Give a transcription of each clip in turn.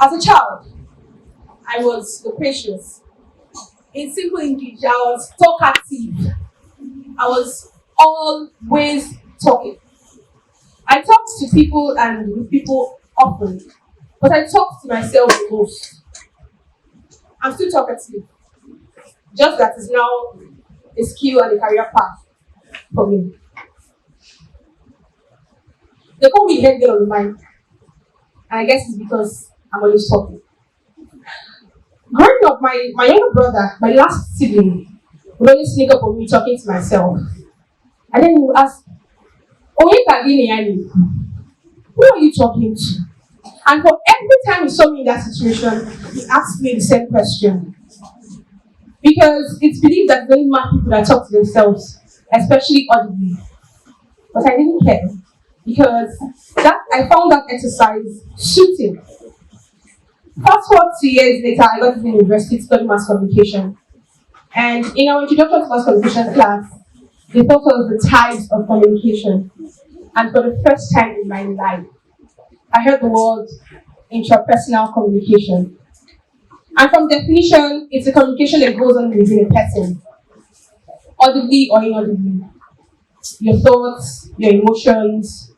As a child, I was loquacious. In simple English, I was talkative. I was always talking. I talked to people and with people often, but I talk to myself the most. I'm still talkative, just that is now a skill and a career path for me. They call me head girl on the mind, and I guess it's because I'm always talking. Growing up, my younger brother, my last sibling, would always sneak up on me talking to myself. And then he would ask, who are you talking to? And for every time he saw me in that situation, he asked me the same question. Because it's believed that only mad people that talk to themselves, especially audibly. But I didn't care. Because I found that exercise suiting. Fast forward 2 years later, I got to the university to study mass communication. And in our introduction to mass communication class, they taught us the types of communication. And for the first time in my life, I heard the word intrapersonal communication. And from definition, it's a communication that goes on within a person, audibly or inaudibly. Your thoughts, your emotions,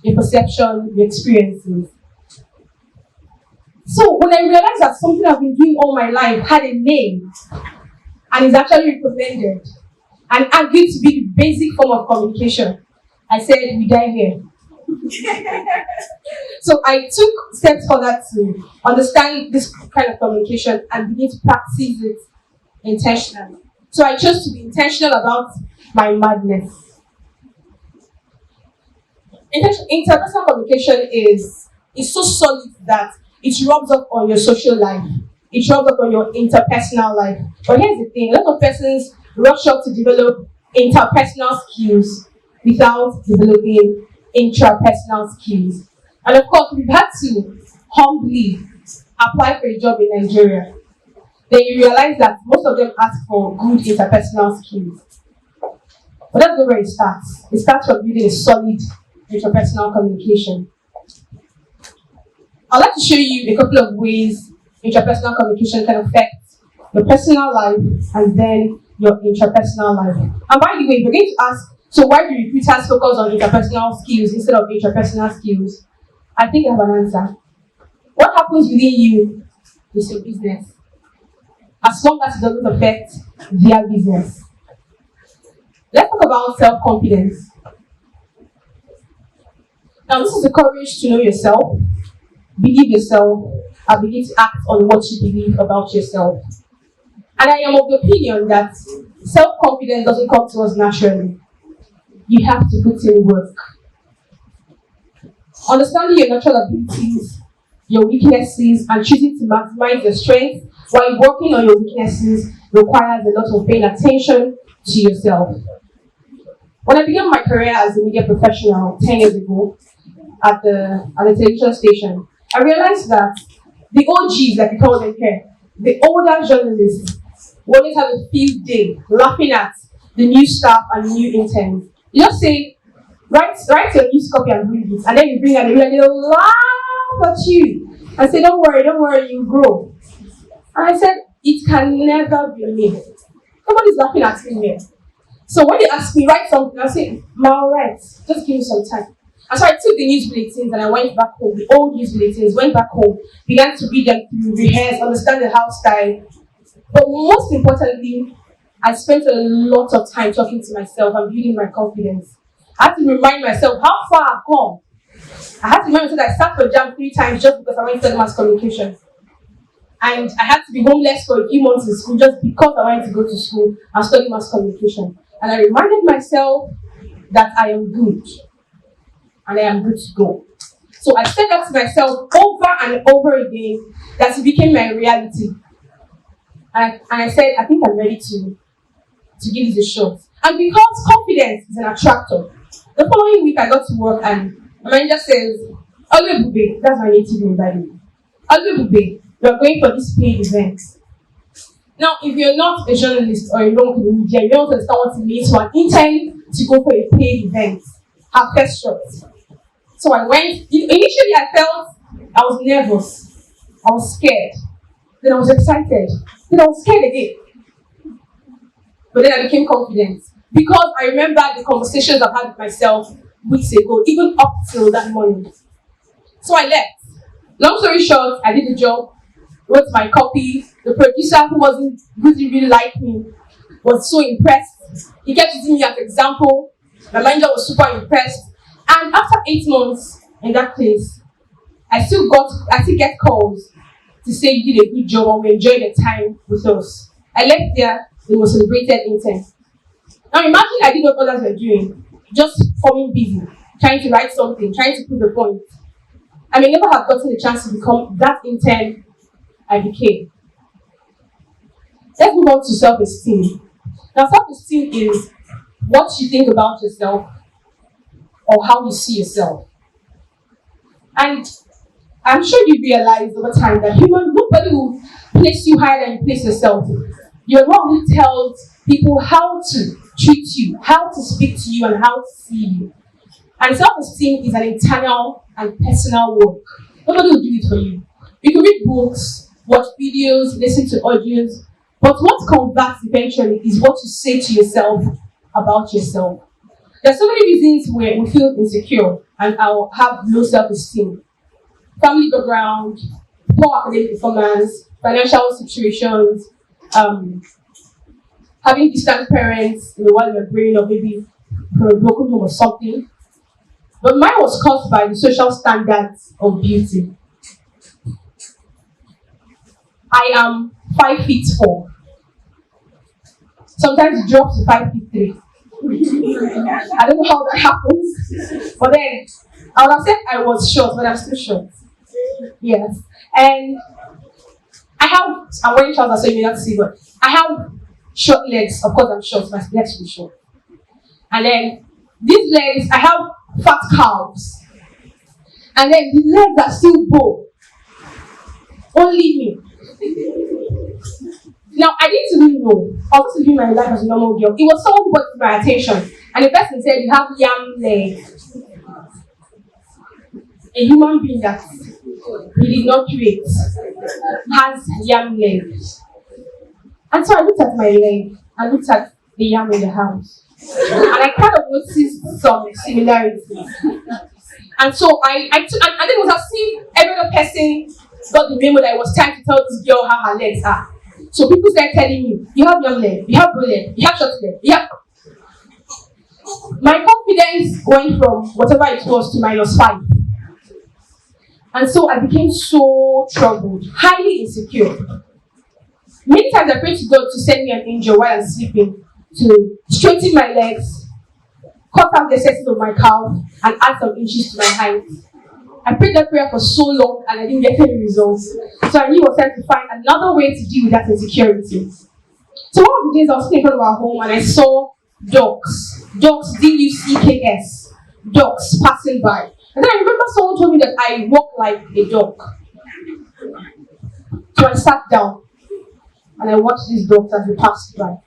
your perception, your experiences. So when I realized that something I've been doing all my life had a name and is actually recommended and argued to be the basic form of communication, I said, we die here. So I took steps further to understand this kind of communication and begin to practice it intentionally. So I chose to be intentional about my madness. Interpersonal communication is so solid that it rubs off on your social life. It rubs off on your interpersonal life. But here's the thing, a lot of persons rush up to develop interpersonal skills without developing intrapersonal skills. And of course, we've had to humbly apply for a job in Nigeria. Then you realize that most of them ask for good interpersonal skills. But that's not where it starts. It starts from building a solid interpersonal communication. I'd like to show you a couple of ways interpersonal communication can affect your personal life and then your intrapersonal life. And by the way, we're going to ask, so why do recruiters focus on interpersonal skills instead of intrapersonal skills? I think I have an answer. What happens within you is your business, as long as it doesn't affect their business. Let's talk about self-confidence. Now, this is the courage to know yourself, believe yourself, and begin to act on what you believe about yourself. And I am of the opinion that self-confidence doesn't come to us naturally. You have to put in work. Understanding your natural abilities, your weaknesses, and choosing to maximize your strengths while working on your weaknesses requires a lot of paying attention to yourself. When I began my career as a media professional 10 years ago at the television station, I realized that the OGs, like we call them here, the older journalists, always have a field day laughing at the new staff and new interns. You just say, write your news copy and read it, and then you bring an and they'll laugh at you and say, don't worry, you grow. And I said, it can never be me. Nobody's laughing at me here. So when they ask me, write something, I'll say, all right, just give me some time. And so I took the news bulletins and I went back home, the old news bulletins, went back home, began to read them through, rehearse, understand the house style. But most importantly, I spent a lot of time talking to myself and building my confidence. I had to remind myself how far I've come. I had to remind myself that I sat for jam 3 times just because I went to study mass communication. And I had to be homeless for a few months in school just because I wanted to go to school and study mass communication. And I reminded myself that I am good. And I am good to go. So I said that to myself over and over again that it became my reality. And I said, I think I'm ready to give this a shot. And because confidence is an attractor, the following week I got to work and my manager says, Oluebube, that's my native name by the way. Oluebube, we are going for this paid event. Now, if you're not a journalist or a young in media, you don't understand what it means to an intern to go for a paid event. Her first shot. So I went. Initially, I felt I was nervous. I was scared. Then I was excited. Then I was scared again. But then I became confident. Because I remember the conversations I've had with myself weeks ago, even up till that morning. So I left. Long story short, I did the job, wrote my copy. The producer who didn't really like me was so impressed. He kept using me as an example. My manager was super impressed. And after 8 months in that place, I still get calls to say you did a good job and we enjoyed the time with us. I left there, we were celebrated intern. Now imagine I did what others were doing, just forming busy, trying to write something, trying to prove a point. I may never have gotten the chance to become that intern I became. Let's move on to self-esteem. Now self-esteem is what you think about yourself or how you see yourself. And I'm sure you realize over time that nobody will place you higher than you place yourself. You're the one who tells people how to treat you, how to speak to you, and how to see you. And self-esteem is an internal and personal work. Nobody will do it for you. You can read books, watch videos, listen to audios, but what converts eventually is what you say to yourself about yourself. There are so many reasons where we feel insecure and I'll have low self-esteem. Family background, poor academic performance, financial situations, having distant parents while you're growing up, maybe from a broken home or something. But mine was caused by the social standards of beauty. I am 5'4". Sometimes it drops to 5'3". I don't know how that happens. But then I would have said I was short, but I'm still short. Yes. And I'm wearing trousers, so you may not see, but I have short legs. Of course, I'm short, my legs will be short. And then these legs, I have fat calves. And then the legs are still bow. Only me. Now, I didn't really know. I was living my life as a normal girl. It was someone who brought my attention. And the person said, you have yam legs. A human being that we did not create has yam legs. And so I looked at my leg. I looked at the yam in the house. And I kind of noticed some similarities. And so I think it was as if every other person got the memo that it was time to tell this girl how her legs are. So people started telling me, you have young legs, you have broad legs, you have short legs, you have... My confidence went from whatever it was to -5. And so I became so troubled, highly insecure. Many times I prayed to God to send me an angel while I'm sleeping to straighten my legs, cut out the excesses of my calf, and add some inches to my height. I prayed that prayer for so long and I didn't get any results. So I knew it was time to find another way to deal with that insecurity. So one of the days I was sitting in front of our home and I saw ducks, D-U-C-K-S, ducks passing by. And then I remember someone told me that I walk like a duck. So I sat down and I watched these ducks as they passed by.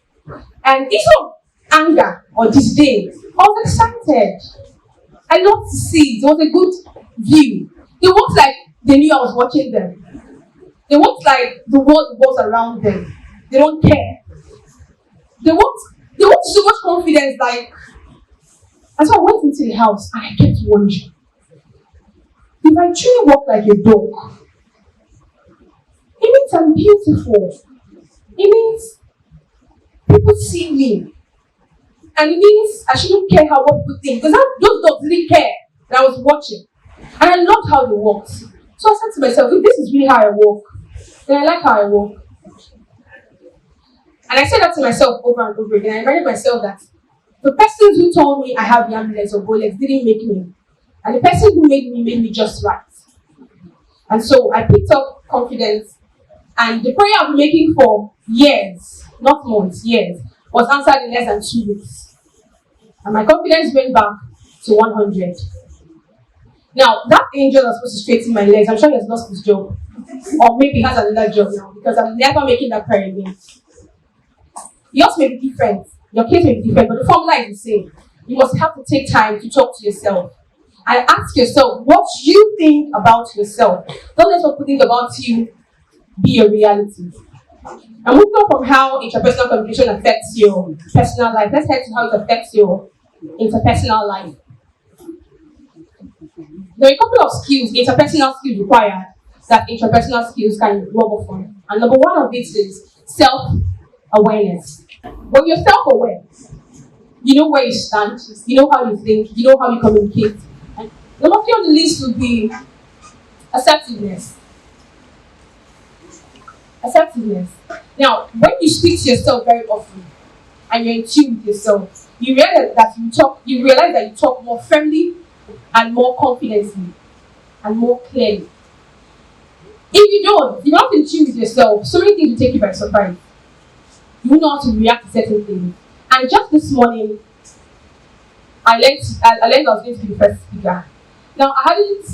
And instead of anger or disdain, I was excited. I loved to see. It was a good view. They walked like they knew I was watching them. They walked like the world was around them. They don't care. They walked so much confidence, like. And so I went into the house and I kept wondering, if I truly walk like a dog, it means I'm beautiful. It means people see me. And it means I shouldn't care how what people think. Because those dogs didn't care that I was watching. And I loved how they walked. So I said to myself, if this is really how I walk, then I like how I walk. And I said that to myself over and over again. I reminded myself that the persons who told me I have yam legs or bow legs didn't make me. And the person who made me just right. And so I picked up confidence. And the prayer I've been making for years, not months, years, was answered in less than 2 weeks. And my confidence went back to 100. Now, that angel that's supposed to straighten my legs, I'm sure he has lost his job. Or maybe he has another job now, because I'm never making that prayer again. Yours may be different. Your case may be different, but the formula is the same. You must have to take time to talk to yourself. and ask yourself what you think about yourself. Don't let what people think about you be your reality. And moving on from how interpersonal communication affects your personal life, let's head to how it affects your interpersonal life. There are a couple of skills, interpersonal skills required that interpersonal skills can rub off on. And number one of it is self-awareness. When you're self-aware, you know where you stand, you know how you think, you know how you communicate. And number three on the list would be assertiveness. Assertiveness. Now, when you speak to yourself very often and you're in tune with yourself, you realize that you talk more firmly and more confidently and more clearly. If you're not in tune with yourself, so many things will take you by surprise. You will know how to react to certain things. And just this morning, I learned I was going to be the first speaker. Now, I hadn't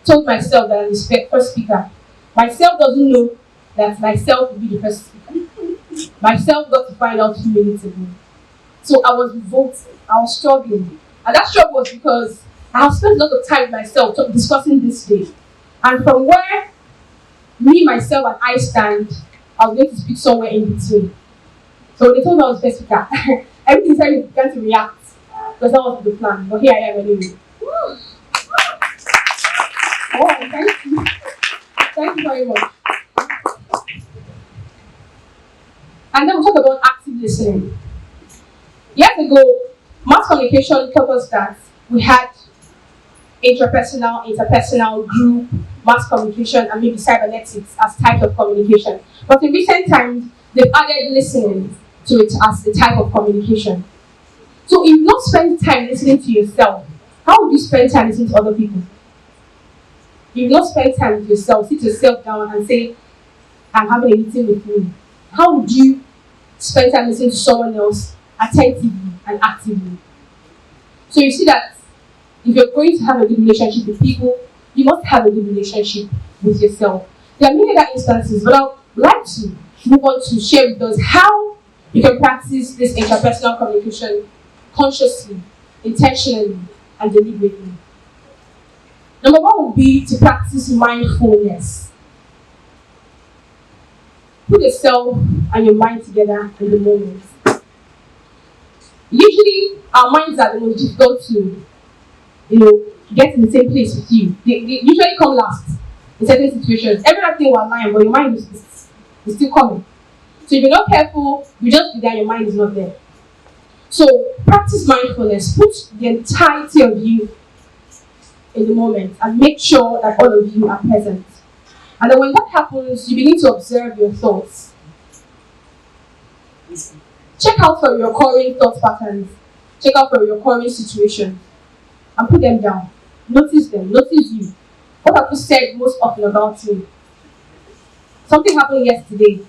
told myself that I'm the first speaker. Myself doesn't know that myself will be the first speaker. Myself got to find out 2 minutes ago. So I was revolted. I was struggling. And that struggle was because I have spent a lot of time with myself discussing this day. And from where me, myself, and I stand, I was going to speak somewhere in between. So when they told me I was the first speaker, everything inside me began to react. Because that was the plan. But here I am anyway. Oh, thank you. Thank you very much. And then we talk about active listening. Years ago, mass communication taught us that we had intrapersonal, interpersonal, group, mass communication, and maybe cybernetics as types of communication. But in recent times, they've added listening to it as a type of communication. So if you not spend time listening to yourself, how would you spend time listening to other people? If you not spend time with yourself, sit yourself down and say, I'm having a meeting with me. How would you spend time listening to someone else attentively and actively? So you see that if you're going to have a good relationship with people, you must have a good relationship with yourself. There are many other instances, but I would like to move on to share with us how you can practice this interpersonal communication consciously, intentionally, and deliberately. Number one would be to practice mindfulness. Put yourself and your mind together in the moment. Usually, our minds are the most difficult to, get in the same place with you. They usually come last in certain situations. Everything will align, but your mind is still coming. So if you're not careful, you just be there, your mind is not there. So practice mindfulness. Put the entirety of you in the moment and make sure that all of you are present. And then when that happens, you begin to observe your thoughts. Check out for your recurring thought patterns. Check out for your recurring situations. And put them down. Notice them. Notice you. What have you said most often about me? Something happened yesterday.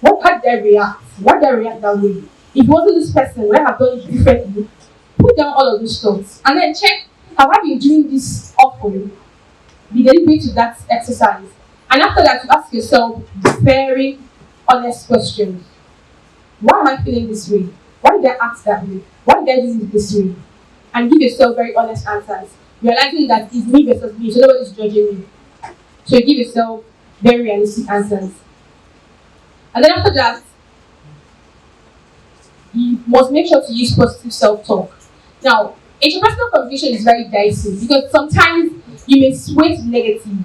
How did I react? Why did I react that way? If it wasn't this person, would I have done it differently? Put down all of those thoughts. And then check, have I been doing this often? Be deliberate to that exercise. And after that, you ask yourself very honest questions. Why am I feeling this way? Why did I act that way? Why did I do it this way? And give yourself very honest answers. Realizing that it's me versus me, so nobody's judging me. So you give yourself very realistic answers. And then after that, you must make sure to use positive self-talk. Now, interpersonal communication is very dicey because sometimes you may sway to negative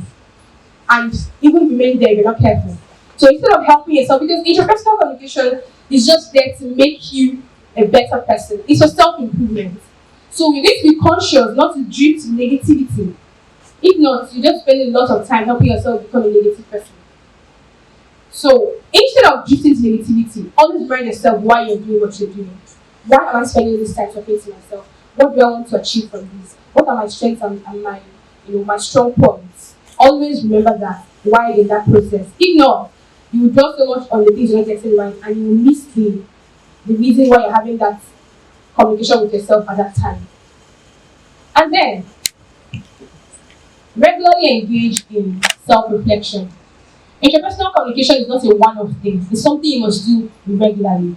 and even remain there if you're not careful. So instead of helping yourself, because interpersonal communication is just there to make you a better person. It's for self-improvement. So you need to be conscious not to drift to negativity. If not, you just spend a lot of time helping yourself become a negative person. So instead of drifting to negativity, always remind yourself why you're doing what you're doing. Why am I spending this time talking to myself? What do I want to achieve from this? What are my strengths and my strong points? Always remember that while in that process. If not, you will dwell so much on the things you're not getting right and you will miss the reason why you're having that communication with yourself at that time. And then, regularly engage in self-reflection. Interpersonal communication is not a one-off thing. It's something you must do regularly.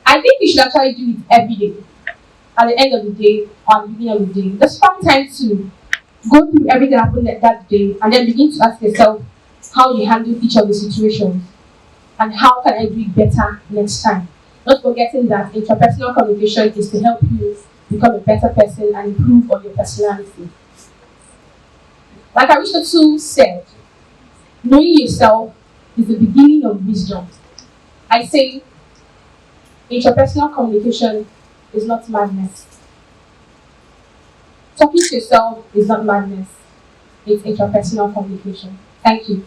I think you should actually do it every day. at the end of the day or at the beginning of the day. Just find time to go through everything that happened that day and then begin to ask yourself how you handle each of the situations and how can I do it better next time. Not forgetting that interpersonal communication is to help you become a better person and improve on your personality. Like Aristotle said, knowing yourself is the beginning of wisdom. I say interpersonal communication is not madness. Talking to yourself is not madness. It's interpersonal communication. Thank you.